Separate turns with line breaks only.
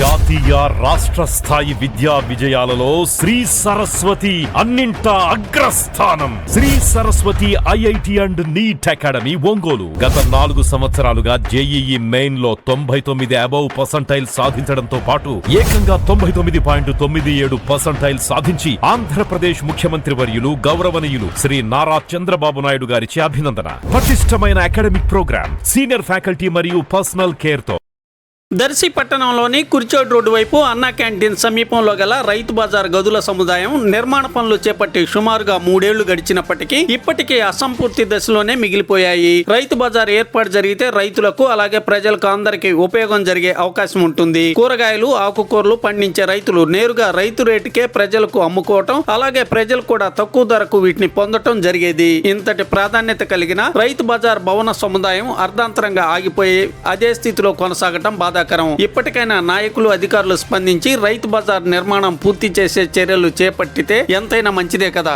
జాతీయ రాష్ట్ర స్థాయి విద్యా విజయాలలో శ్రీ సరస్వతి అన్నింటా అగ్రస్థానం. Sri Saraswati IIT and NEET academy Ongole గత 4 సంవత్సరాలుగా జేఈఈ మెయిన్ లో 99 అబౌవ్ పర్సంటైల్ సాధించడంతో పాటు ఏకంగా 99.97% సాధించి ఆంధ్రప్రదేశ్ ముఖ్యమంత్రి వర్యులు గౌరవనీయులు శ్రీ నారా చంద్రబాబు నాయుడు గారిచే అభినందన. పటిష్టమైన అకాడమిక్ ప్రోగ్రామ్, సీనియర్ ఫ్యాకల్టీ మరియు పర్సనల్ కేర్ తో
దర్శి పట్టణంలోని కుర్చోడ్ రోడ్డు వైపు అన్నా క్యాంటీన్ సమీపంలో గల రైతు బజార్ గదుల సముదాయం నిర్మాణ పనులు చేపట్టి సుమారుగా 3 ఏళ్లు గడిచినప్పటికీ ఇప్పటికీ అసంపూర్తి దశలోనే మిగిలిపోయాయి. రైతు బజార్ ఏర్పాటు జరిగితే రైతులకు అలాగే ప్రజలకు అందరికీ ఉపయోగం జరిగే అవకాశం ఉంటుంది. కూరగాయలు, ఆకుకూరలు పండించే రైతులు నేరుగా రైతు రేటుకే ప్రజలకు అమ్ముకోవటం, అలాగే ప్రజలు కూడా తక్కువ ధరకు వీటిని పొందటం జరిగేది. ఇంతటి ప్రాధాన్యత కలిగిన రైతు బజార్ భవన సముదాయం అర్ధాంతరంగా ఆగిపోయి అదే స్థితిలో కొనసాగటం బాధ. ఇప్పటికైనా నాయకులు, అధికారులు స్పందించి రైతు బజార్ నిర్మాణం పూర్తి చేసే చర్యలు చేపట్టితే ఎంతైనా మంచిదే కదా.